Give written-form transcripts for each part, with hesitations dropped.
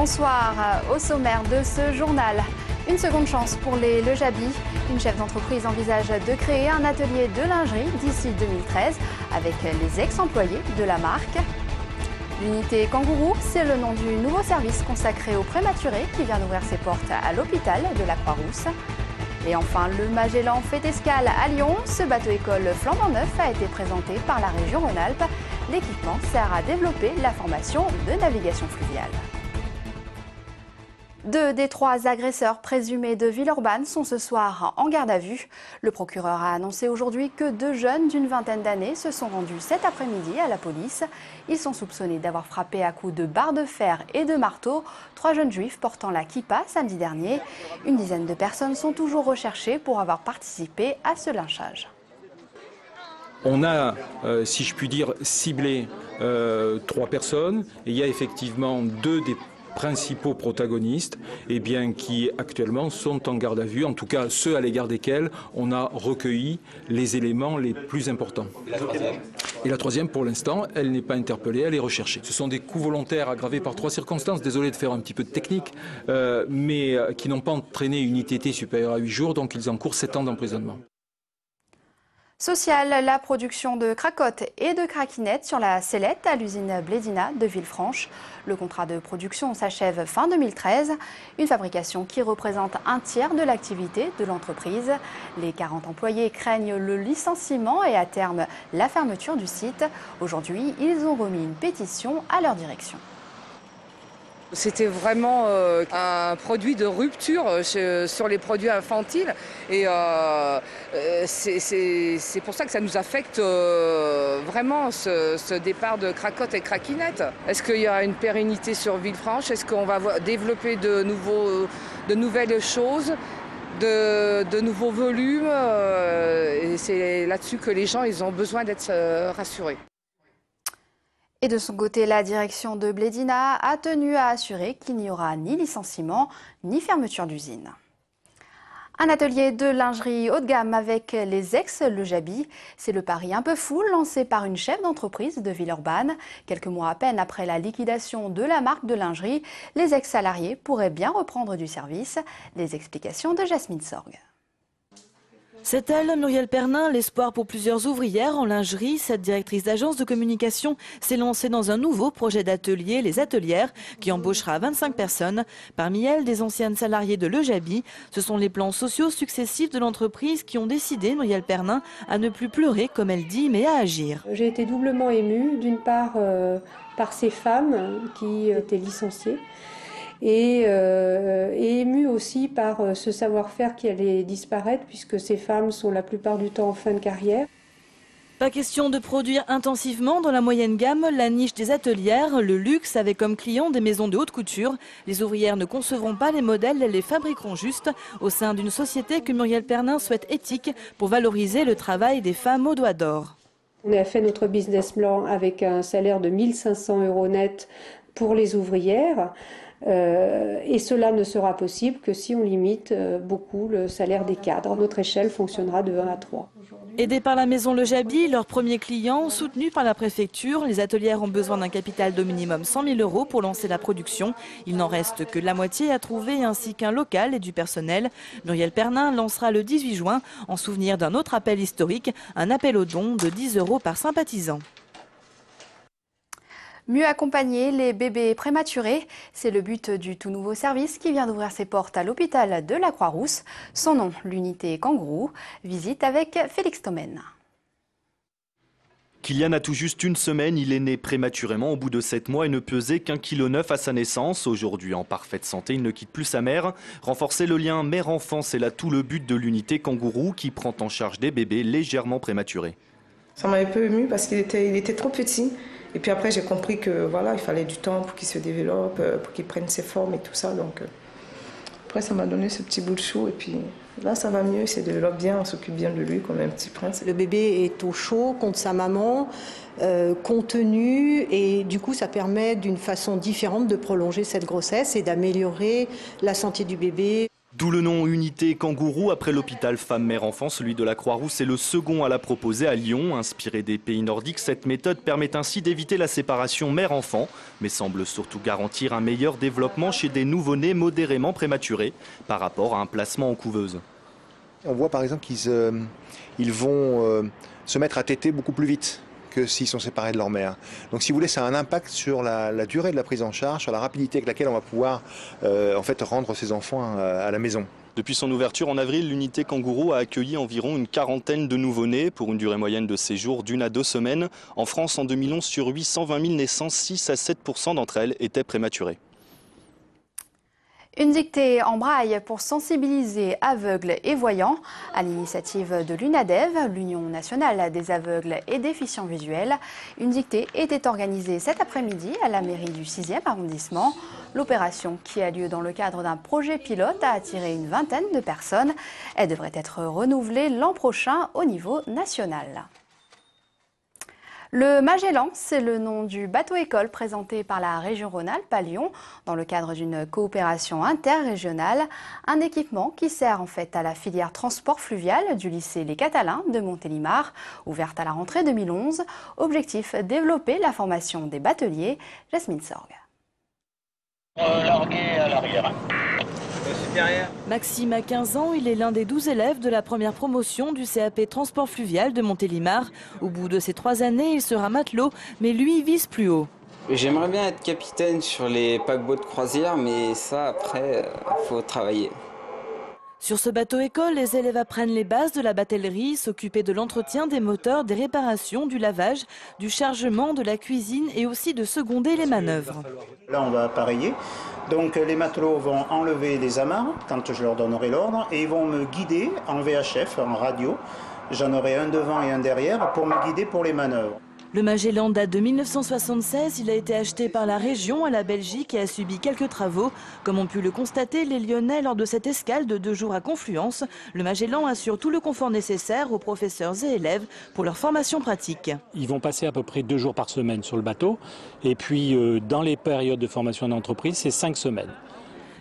Bonsoir. Au sommaire de ce journal, une seconde chance pour les Le Jaby. Une chef d'entreprise envisage de créer un atelier de lingerie d'ici 2013 avec les ex-employés de la marque. L'unité Kangourou, c'est le nom du nouveau service consacré aux prématurés qui vient d'ouvrir ses portes à l'hôpital de la Croix-Rousse. Et enfin, le Magellan fait escale à Lyon. Ce bateau-école flambant neuf a été présenté par la région Rhône-Alpes. L'équipement sert à développer la formation de navigation fluviale. Deux des trois agresseurs présumés de Villeurbanne sont ce soir en garde à vue. Le procureur a annoncé aujourd'hui que deux jeunes d'une vingtaine d'années se sont rendus cet après-midi à la police. Ils sont soupçonnés d'avoir frappé à coups de barres de fer et de marteau trois jeunes juifs portant la kippa samedi dernier. Une dizaine de personnes sont toujours recherchées pour avoir participé à ce lynchage. On a, si je puis dire, ciblé trois personnes. Et il y a effectivement deux des principaux protagonistes qui actuellement sont en garde à vue, en tout cas ceux à l'égard desquels on a recueilli les éléments les plus importants. Et la troisième, pour l'instant, elle n'est pas interpellée, elle est recherchée. Ce sont des coups volontaires aggravés par trois circonstances, désolé de faire un petit peu de technique, mais qui n'ont pas entraîné une ITT supérieure à 8 jours, donc ils encourent 7 ans d'emprisonnement. Social, la production de cracottes et de craquinettes sur la sellette à l'usine Blédina de Villefranche. Le contrat de production s'achève fin 2013, une fabrication qui représente un tiers de l'activité de l'entreprise. Les 40 employés craignent le licenciement et à terme la fermeture du site. Aujourd'hui, ils ont remis une pétition à leur direction. C'était vraiment un produit de rupture sur les produits infantiles et c'est pour ça que ça nous affecte vraiment ce départ de cracottes et craquinettes. Est-ce qu'il y a une pérennité sur Villefranche? Est-ce qu'on va développer de nouvelles choses, de nouveaux volumes? Et c'est là-dessus que les gens ils ont besoin d'être rassurés. Et de son côté, la direction de Blédina a tenu à assurer qu'il n'y aura ni licenciement ni fermeture d'usine. Un atelier de lingerie haut de gamme avec les ex-Le Jaby. C'est le pari un peu fou lancé par une chef d'entreprise de Villeurbanne. Quelques mois à peine après la liquidation de la marque de lingerie, les ex-salariés pourraient bien reprendre du service. Les explications de Jasmine Sorgue. C'est elle, Muriel Pernin, l'espoir pour plusieurs ouvrières en lingerie. Cette directrice d'agence de communication s'est lancée dans un nouveau projet d'atelier, les Atelières, qui embauchera 25 personnes. Parmi elles, des anciennes salariées de Le Jaby. Ce sont les plans sociaux successifs de l'entreprise qui ont décidé, Muriel Pernin, à ne plus pleurer, comme elle dit, mais à agir. J'ai été doublement émue, d'une part par ces femmes qui étaient licenciées, et émue aussi par ce savoir-faire qui allait disparaître puisque ces femmes sont la plupart du temps en fin de carrière. Pas question de produire intensivement dans la moyenne gamme, la niche des atelières, le luxe avec comme client des maisons de haute couture. Les ouvrières ne concevront pas les modèles, elles les fabriqueront juste au sein d'une société que Muriel Pernin souhaite éthique pour valoriser le travail des femmes aux doigts d'or. On a fait notre business plan avec un salaire de 1 500 € net pour les ouvrières. Et cela ne sera possible que si on limite beaucoup le salaire des cadres. Notre échelle fonctionnera de 1 à 3. Aidés par la maison Le Jaby, leur premier client, soutenu par la préfecture, les atelières ont besoin d'un capital d'au minimum 100 000 € pour lancer la production. Il n'en reste que la moitié à trouver ainsi qu'un local et du personnel. Muriel Pernin lancera le 18 juin, en souvenir d'un autre appel historique, un appel aux dons de 10 € par sympathisant. Mieux accompagner les bébés prématurés, c'est le but du tout nouveau service qui vient d'ouvrir ses portes à l'hôpital de la Croix-Rousse. Son nom, l'unité Kangourou. Visite avec Félix Thomen. Kylian a tout juste une semaine, il est né prématurément au bout de 7 mois et ne pesait qu'1,9 kg à sa naissance. Aujourd'hui en parfaite santé, il ne quitte plus sa mère. Renforcer le lien mère-enfant, c'est là tout le but de l'unité Kangourou qui prend en charge des bébés légèrement prématurés. Ça m'a un peu ému parce qu'il était trop petit. Et puis après, j'ai compris que voilà, il fallait du temps pour qu'il se développe, pour qu'il prenne ses formes et tout ça. Donc après, ça m'a donné ce petit bout de chou. Et puis là, ça va mieux, il se développe bien, on s'occupe bien de lui comme un petit prince. Le bébé est au chaud contre sa maman, contenu, et du coup, ça permet d'une façon différente de prolonger cette grossesse et d'améliorer la santé du bébé. D'où le nom Unité Kangourou. Après l'hôpital Femmes-Mère-Enfant, celui de la Croix-Rousse est le second à la proposer à Lyon. Inspiré des pays nordiques, cette méthode permet ainsi d'éviter la séparation mère-enfant, mais semble surtout garantir un meilleur développement chez des nouveau-nés modérément prématurés par rapport à un placement en couveuse. On voit par exemple qu'ils vont se mettre à téter beaucoup plus vite que s'ils sont séparés de leur mère. Donc si vous voulez, ça a un impact sur la durée de la prise en charge, sur la rapidité avec laquelle on va pouvoir en fait rendre ces enfants à la maison. Depuis son ouverture en avril, l'unité Kangourou a accueilli environ une quarantaine de nouveau-nés pour une durée moyenne de séjour d'1 à 2 semaines. En France, en 2011, sur 820 000 naissances, 6 à 7% d'entre elles étaient prématurées. Une dictée en braille pour sensibiliser aveugles et voyants. À l'initiative de l'UNADEV, l'Union nationale des aveugles et déficients visuels, une dictée était organisée cet après-midi à la mairie du 6e arrondissement. L'opération, qui a lieu dans le cadre d'un projet pilote, a attiré une vingtaine de personnes. Elle devrait être renouvelée l'an prochain au niveau national. Le Magellan, c'est le nom du bateau-école présenté par la région Rhône-Alpes à Lyon dans le cadre d'une coopération interrégionale. Un équipement qui sert en fait à la filière transport fluvial du lycée Les Catalins de Montélimar, ouverte à la rentrée 2011. Objectif, développer la formation des bateliers. Jasmine Sorg. Largué à l'arrière. Maxime a 15 ans, il est l'un des 12 élèves de la première promotion du CAP Transport Fluvial de Montélimar. Au bout de ces 3 années, il sera matelot, mais lui vise plus haut. J'aimerais bien être capitaine sur les paquebots de croisière, mais ça, après, faut travailler. Sur ce bateau-école, les élèves apprennent les bases de la batellerie, s'occuper de l'entretien des moteurs, des réparations, du lavage, du chargement, de la cuisine et aussi de seconder les manœuvres. Là, on va appareiller. Donc les matelots vont enlever les amarres quand je leur donnerai l'ordre et ils vont me guider en VHF, en radio. J'en aurai un devant et un derrière pour me guider pour les manœuvres. Le Magellan date de 1976, il a été acheté par la région à la Belgique et a subi quelques travaux. Comme ont pu le constater les Lyonnais lors de cette escale de 2 jours à Confluence, le Magellan assure tout le confort nécessaire aux professeurs et élèves pour leur formation pratique. Ils vont passer à peu près 2 jours par semaine sur le bateau et puis dans les périodes de formation d'entreprise, c'est 5 semaines.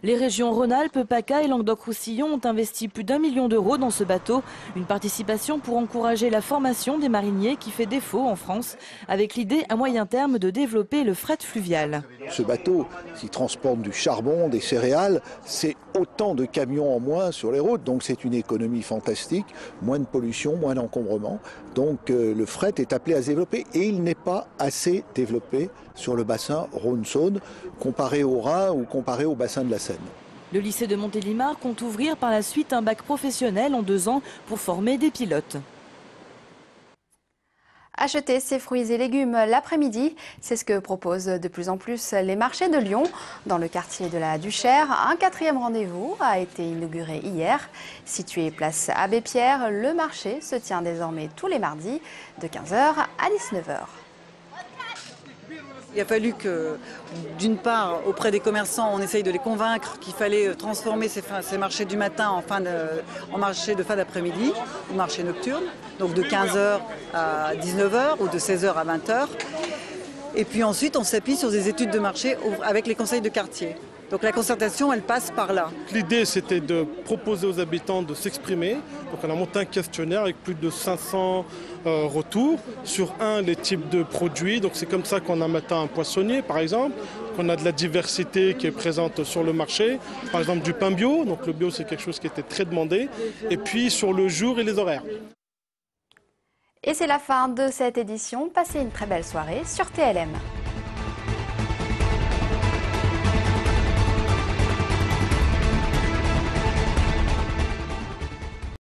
Les régions Rhône-Alpes, PACA et Languedoc-Roussillon ont investi plus d'1 million d'euros dans ce bateau. Une participation pour encourager la formation des mariniers qui fait défaut en France, avec l'idée à moyen terme de développer le fret fluvial. Ce bateau qui transporte du charbon, des céréales, c'est autant de camions en moins sur les routes. Donc c'est une économie fantastique, moins de pollution, moins d'encombrement. Donc le fret est appelé à se développer et il n'est pas assez développé sur le bassin Rhône-Saône comparé au Rhin ou comparé au bassin de la Seine. Le lycée de Montélimar compte ouvrir par la suite un bac professionnel en 2 ans pour former des pilotes. Acheter ses fruits et légumes l'après-midi, c'est ce que proposent de plus en plus les marchés de Lyon. Dans le quartier de la Duchère, un 4e rendez-vous a été inauguré hier. Situé place Abbé Pierre, le marché se tient désormais tous les mardis de 15h à 19h. Il a fallu que, d'une part, auprès des commerçants, on essaye de les convaincre qu'il fallait transformer ces marchés du matin en marché de fin d'après-midi, ou marché nocturne, donc de 15h à 19h ou de 16h à 20h. Et puis ensuite, on s'appuie sur des études de marché avec les conseils de quartier. Donc la concertation, elle passe par là. L'idée, c'était de proposer aux habitants de s'exprimer. Donc on a monté un questionnaire avec plus de 500 retours sur les types de produits. Donc c'est comme ça qu'on a maintenant un poissonnier, par exemple, qu'on a de la diversité qui est présente sur le marché. Par exemple du pain bio. Donc le bio, c'est quelque chose qui était très demandé. Et puis sur le jour et les horaires. Et c'est la fin de cette édition. Passez une très belle soirée sur TLM.